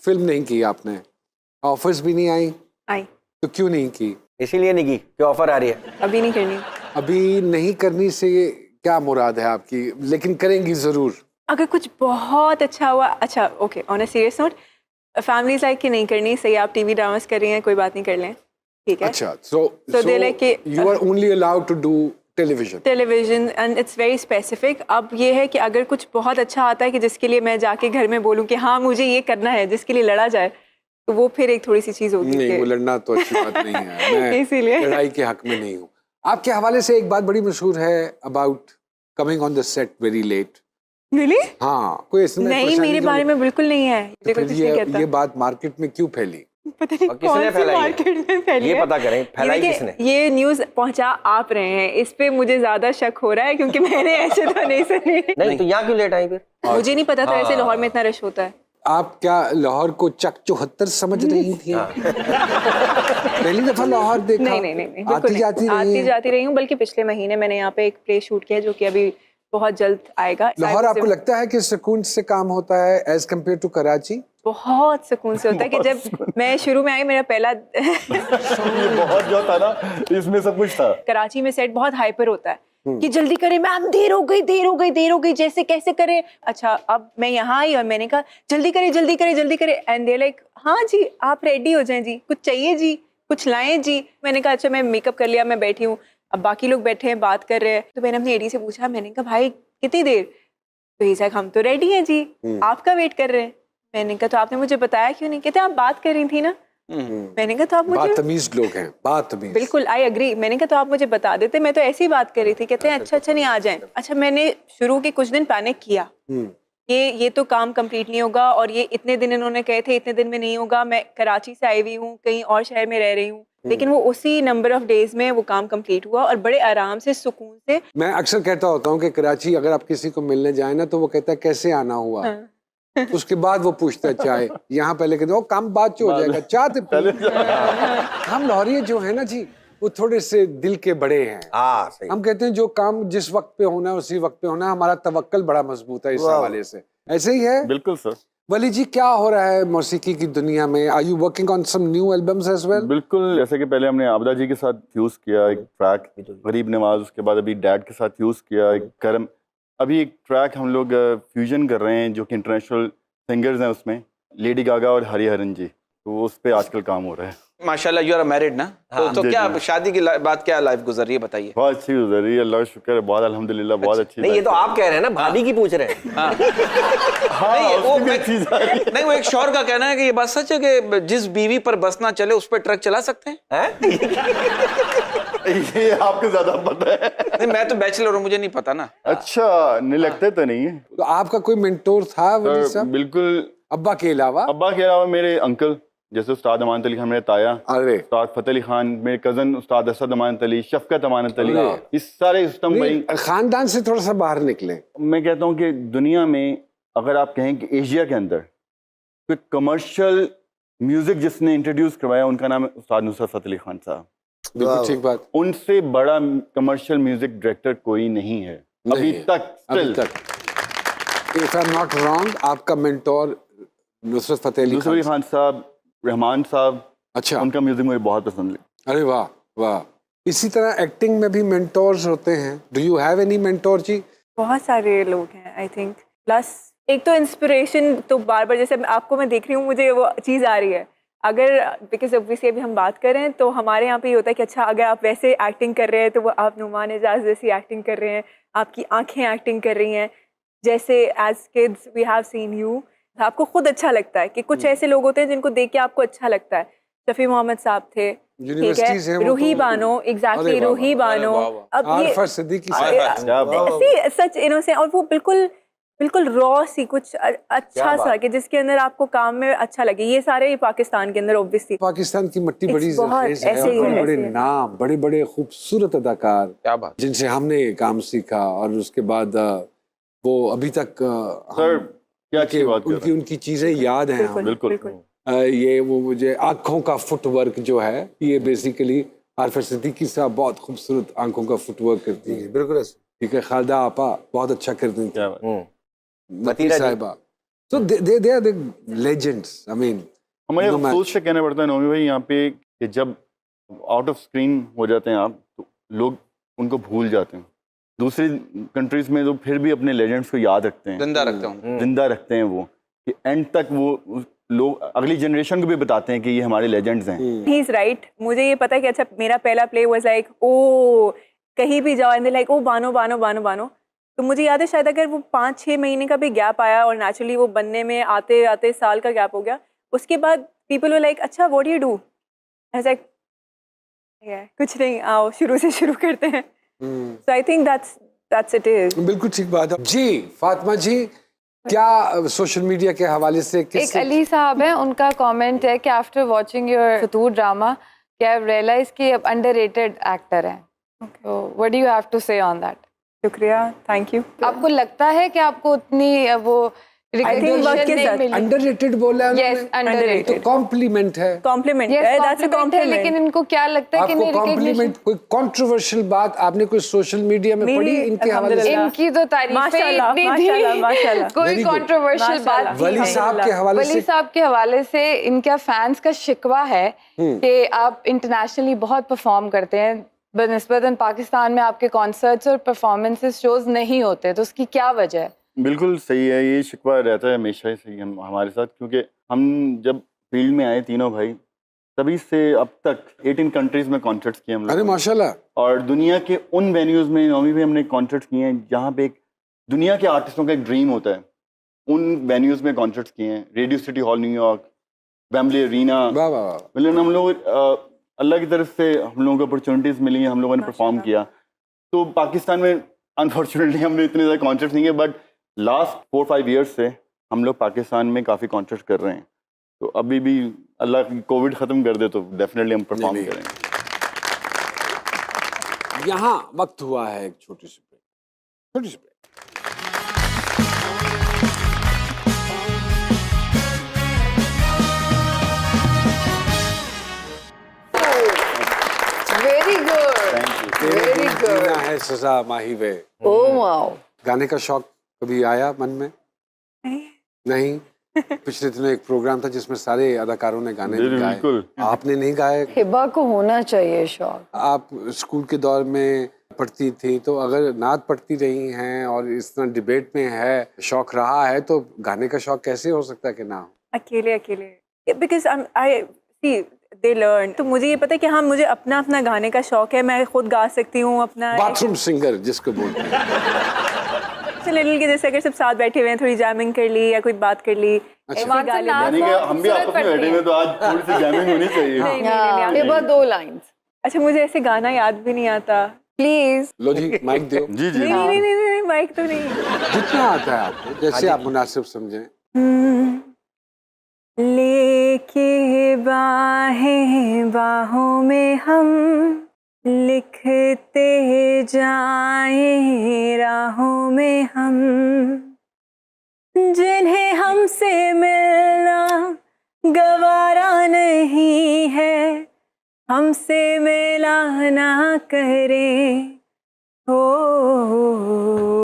Film नहीं की आपने, ऑफर्स भी नहीं आई, आई। तो क्यों नहीं की? इसीलिए नहीं की कि ऑफर आ रही है। अभी नहीं करनी। अभी नहीं करनी से क्या मुराद है आपकी, लेकिन करेंगी जरूर? अगर कुछ बहुत अच्छा हुआ, अच्छा okay, on a serious note, families like कि नहीं करनी, सही आप टीवी ड्रामास कर रही हैं, कोई बात नहीं, कर लें, ठीक है। अच्छा, so they like कि you are only allowed to do television. Television and it's very specific. अब ये है कि अगर कुछ बहुत अच्छा आता है कि जिसके लिए मैं जाके घर में बोलूँ कि हाँ मुझे ये करना है, जिसके लिए लड़ा जाए, तो वो फिर एक थोड़ी सी चीज़ होगी। नहीं, वो लड़ना तो अच्छी बात नहीं है, मैं इसीलिए लड़ाई के हक में नहीं हूँ। आपके हवाले से एक बात बड़ी मशहूर है about coming on the set very late. really? हाँ, कोई इसमें नहीं, परेशानी मेरे की बारे वजह- में बिल्कुल नहीं है, तो मुझे फिर कोई कुछ नहीं कहता। ये बात मार्केट में क्यों फैली? पता नहीं और किसने कौन सी फैलाई है? मार्केट में फैली ये है। पता करें, फैलाई देखिए, किसने? ये न्यूज़ पहुंचा आप रहे हैं, इस पे मुझे ज्यादा शक हो रहा है क्योंकि मैंने ऐसे तो नहीं सुनी। नहीं तो यहाँ क्यों लेट आई फिर? मुझे नहीं पता था ऐसे लाहौर में इतना रश होता है। आप क्या लाहौर को चक 74 समझ रही थी? पहली दफा लाहौर देखा? नहीं नहीं नहीं, बिल्कुल आती नहीं। जाती रही आती हैं? जाती रही हूँ, बल्कि पिछले महीने मैंने यहाँ पे एक प्ले शूट किया जो कि अभी बहुत जल्द आएगा। लाहौर आपको लगता है कि सुकून से काम होता है एज कम्पेयर टू कराची? बहुत सुकून से होता है कि जब मैं शुरू में आई, मेरा पहला ये बहुत जो था ना, इसमें सब कुछ था। कराची में सेट बहुत हाइपर होता है कि जल्दी करें मैम, देर हो गई देर हो गई देर हो गई, जैसे कैसे करें। अच्छा, अब मैं यहाँ आई और मैंने कहा जल्दी करें जल्दी करें जल्दी करें, एंड दे लाइक हाँ जी आप रेडी हो जाएं जी, कुछ चाहिए जी, कुछ लाएं जी। मैंने कहा अच्छा, मैं मेकअप कर लिया, मैं बैठी हूँ, अब बाकी लोग बैठे हैं बात कर रहे हैं। तो मैंने अपनी एडी से पूछा, मैंने कहा भाई कितनी देर? तो ये साहब हम तो रेडी हैं जी, आपका वेट कर रहे हैं। मैंने कहा तो आपने मुझे बताया क्यों नहीं? कहते आप बात कर रही थी ना। मैंने कहा तो आप मुझे, बातमीज लोग हैं, बातमीज। बिल्कुल आई एग्री। मैंने कहा तो आप मुझे बता देते, मैं तो ऐसी ही बात कर रही थी। कहते हैं अच्छा अच्छा नहीं आ जाएं। अच्छा, मैंने शुरू के कुछ दिन पैनिक किया, ये तो काम कंप्लीट नहीं होगा, और ये इतने दिन इन्होंने कहे थे इतने दिन में नहीं होगा। मैं कराची से आई हुई हूँ, कहीं और शहर में रह रही हूँ, लेकिन वो उसी नंबर ऑफ डेज में वो काम कंप्लीट हुआ और बड़े आराम से सुकून से। मैं अक्सर कहता होता हूँ कि कराची अगर आप किसी को मिलने जाए ना, तो वो कहता है कैसे आना हुआ, उसके बाद वो पूछता है चाय। यहाँ पहले कहते हो काम बाद जो हो जाएगा, चाय तो पी। हम लाहौरी जो है ना जी, वो थोड़े से दिल के बड़े हैं। हाँ सही। हम कहते हैं जो काम जिस वक्त पे होना है उसी वक्त पे होना है। हमारा तवक्कल बड़ा मजबूत है इस हवाले से। ऐसे ही है बिल्कुल सर। वली जी, क्या हो रहा है मौसीकी की दुनिया में? Are you working on some new albums as well? बिल्कुल, जैसे कि पहले हमने आबदा जी के साथ फ्यूज किया एक ट्रैक, गरीब नवाज, उसके बाद अभी डैड के साथ फ्यूज किया एक करम। अभी एक ट्रैक हम लोग फ्यूजन कर रहे हैं जो कि इंटरनेशनल सिंगर्स हैं, उसमें लेडी गागा और हरिहरन जी, तो उस पे आजकल काम हो रहा है। माशाल्लाह यू आर मैरिड ना? तो जी, क्या जी। शादी की बाद क्या लाइफ गुजर रही है बताइए। बहुत अच्छी गुजर रही है, अल्लाह का शुक्र है, बहुत अल्हम्दुलिल्लाह, बहुत अच्छी। नहीं ये तो आप कह रहे हैं ना, भाभी की पूछ रहे हैं। नहीं, वो नहीं, वो एक शौहर का कहना है कि ये बात सच है कि जिस बीवी पर बस ना चले उस पर ट्रक चला सकते हैं। ये आपको ज्यादा पता है। नहीं, मैं तो बैचलर हूँ, मुझे नहीं पता ना। अच्छा, नहीं लगता तो नहीं है। तो आपका कोई मेंटोर था वली सर, साहब, बिल्कुल। अब्बा के अलावा? अब्बा के अलावा मेरे अंकल जैसे उस्ताद अमानत अली खान, मेरे ताया अरे उस्ताद फतेह अली खान, मेरे कजन उस्ताद असद अमानत अली, शफकत अमानत अली, इस सारे सिस्टम भाई। खानदान से थोड़ा सा बाहर निकले। मैं कहता हूँ कि दुनिया में अगर आप कहें कि एशिया के अंदर कोई कमर्शियल म्यूजिक जिसने इंट्रोड्यूस करवाया, उनका नाम है उस्ताद नुसरत फतेह अली खान साहब। बिल्कुल ठीक बात। उनसे बड़ा कमर्शियल म्यूजिक डायरेक्टर कोई नहीं है अभी तक। अभी तक if I am not wrong, आपका मेंटोर नुसरत फतेह अली नुसरत अली खान साहब, रहमान साहब, अच्छा, उनका म्यूजिक मुझे बहुत पसंद है। अरे वाह वाह। इसी तरह एक्टिंग में भी मेंटोर्स होते हैं। Do you have any mentor जी? बहुत सारे लोग हैं आई थिंक। प्लस एक तो इंस्पिरेशन तो बार बार, जैसे आपको मैं देख रही हूँ, मुझे वो चीज़ आ रही है। अगर बिकॉज ऑब्वियसली अभी हम बात कर रहे हैं तो हमारे यहाँ पे ये होता है कि अच्छा अगर आप वैसे एक्टिंग कर रहे हैं तो वो आप नुमान एजाज जैसी एक्टिंग कर रहे हैं, आपकी आंखें एक्टिंग कर रही हैं, जैसे as kids we have seen you. आपको खुद अच्छा लगता है कि कुछ ऐसे लोग होते हैं जिनको देख के आपको अच्छा लगता है। शफी मोहम्मद साहब थे, ठीक है, रूही बानो, एग्जैक्टली रूही बानो। अब ये ऐसी सच इनोसेंट, और वो बिल्कुल बिल्कुल रॉ सी कुछ अच्छा सा कि जिसके अंदर आपको काम में अच्छा लगे। ये सारे पाकिस्तान के अंदर ऑब्वियसली, पाकिस्तान की मट्टी बड़ी बहुत ज़रख़ेज़ है, ऐसे ही और है, बड़े ऐसे ही है। नाम, बड़े बड़े खूबसूरत अदाकार, क्या बात। जिनसे हमने काम सीखा, और उसके बाद वो अभी तक सर क्या अच्छी बात कर रहे हैं। उनकी चीजें याद हैं हमें। बिल्कुल। ये वो मुझे आँखों का फुटवर्क जो है, ये बेसिकली आरफा सिद्दीकी साहब बहुत खूबसूरत आँखों का फुटवर्क करती है। बिल्कुल ठीक है, खालदा आपा बहुत अच्छा करती थी, क्या बात। नती साहिबा So they are the legends. I mean, हमें no अफसोस से कहना पड़ता है नौमी भाई यहाँ पे कि जब आउट ऑफ स्क्रीन हो जाते हैं आप तो लोग उनको भूल जाते हैं। दूसरी कंट्रीज में तो फिर भी अपने लेजेंड्स को याद रखते हैं, जिंदा रखता हूँ। जिंदा रखते हैं वो कि एंड तक वो लोग अगली जनरेशन को भी बताते हैं कि ये हमारे लेजेंड्स हैं। He is right. मुझे ये पता है कि अच्छा मेरा पहला प्ले वाज लाइक ओ कहीं भी जाओ and like oh Bano Bano Bano Bano. तो मुझे याद है शायद अगर वो 5-6 महीने का भी गैप आया और नेचुरली वो बनने में आते आते साल का गैप हो गया, उसके बाद पीपल वर लाइक अच्छा what do you do? I was like कुछ नहीं, आओ शुरू से शुरू करते हैं। So I think that's it is. बिल्कुल ठीक बात है जी। फातिमा जी, क्या सोशल मीडिया के हवाले से एक अली साहब है, उनका कमेंट है कि after watching your Fitoor drama क्या आई रियलाइज कि अब अंडररेटेड एक्टर हैं। तो what do you have to say on that? शुक्रिया, थैंक यू। आपको लगता है कि आपको उतनी वो रिकग्निशन नहीं मिली? अंडररेटेड बोला है Yes, उन्होंने? underrated. तो कॉम्प्लीमेंट है। कॉम्प्लीमेंट Yes, है, दैट्स अ compliment है, लेकिन कॉम्प्लीमेंट। इनको क्या लगता है कि आपको नहीं रिकग्निशन? कॉम्प्लीमेंट कोई कंट्रोवर्शियल बात आपने कोई सोशल मीडिया में मेरी पढ़ी इनके हवाले से? अल्हम्दुलिल्लाह। इनकी तो तारीफें माशाल्लाह, इतनी माशाल्लाह, थी, माशाल्लाह। कोई Very good. कंट्रोवर्शियल बात माशाल्लाह। थी वली नहीं। साहब के हवाले वली से साहब के हवाले से इनका फैंस का शिकवा है कि आप इंटरनेशनली बहुत परफॉर्म करते हैं, बनिस्बतन पाकिस्तान में आपके कॉन्सर्ट्स और परफॉर्मेंसेस शोज नहीं होते, तो उसकी क्या वजह है? बिल्कुल सही है, ये शिकवा रहता है हमेशा ही सही हम हमारे साथ, क्योंकि हम जब फील्ड में आए तीनों भाई तभी से अब तक 18 कंट्रीज में कॉन्सर्ट्स किए हम अरे लोगों ने। माशाल्लाह। और दुनिया के उन वेन्यूज़ में नौमी में हमने कॉन्सर्ट्स किए हैं जहाँ पे एक दुनिया के आर्टिस्टों का एक ड्रीम होता है। उन वेन्यूज़ में कॉन्सर्ट्स किए हैं, Radio City Hall New York, Wembley arena. वाह वाह वाह। मतलब हम लोग अल्लाह की तरफ से हम लोगों को अपॉर्चुनिटीज़ मिली हैं, हम लोगों ने परफॉर्म किया। तो पाकिस्तान में अनफॉर्चुनेटली हमने इतने ज़्यादा कॉन्सर्ट्स नहीं किए, बट लास्ट 4-5 ईयर्स से हम लोग पाकिस्तान में काफ़ी कॉन्सर्ट्स कर रहे हैं। तो अभी भी अल्लाह कोविड ख़त्म कर दे तो डेफिनेटली हम परफॉर्म नहीं। करेंगे। यहाँ वक्त हुआ है एक छोटी सी ब्रेक, छोटी सी break. Very good, very good. जीना है सजा माही वे। Oh wow. गाने का शौक कभी आया मन में? नहीं। पिछले दिनों एक प्रोग्राम था जिसमें सारे अदाकारों ने गाने गाए, बिल्कुल। आपने नहीं गाए। हिबा को होना चाहिए शौक। आप स्कूल के दौर में पढ़ती थी, तो अगर नात पढ़ती रही हैं और इस तरह डिबेट में है, शौक रहा है, तो गाने का शौक कैसे हो सकता है कि ना हो? अकेले because I C they learn. तो मुझे ये पता है कि हाँ मुझे अपना अपना गाने का शौक है, मैं खुद गा सकती हूँ अपना बाथरूम सिंगर जिसको बोलते हैं। लिटिल के जैसे अगर सब साथ बैठे हुए हैं, थोड़ी जैमिंग कर ली या कोई बात कर ली, ऐसे ईमान से गा ली। नाच यानी कि हम भी आपस में बैठे हुए तो आज थोड़ी सी जैमिंग होनी चाहिए। नहीं, नहीं, नहीं, हिबा 2 लाइंस अच्छा मुझे ऐसे गाना याद भी नहीं आता, प्लीज। लो जी माइक दो। जी जी। नहीं नहीं नहीं नहीं माइक तो नहीं। जितना आता है आपको, जैसे आप मुनासिब समझें। लेके बाहें बाहों में हम लिखते जाएं राहों में हम, जिन्हें हमसे मिलना गवारा नहीं है, हमसे मिला ना करें हो।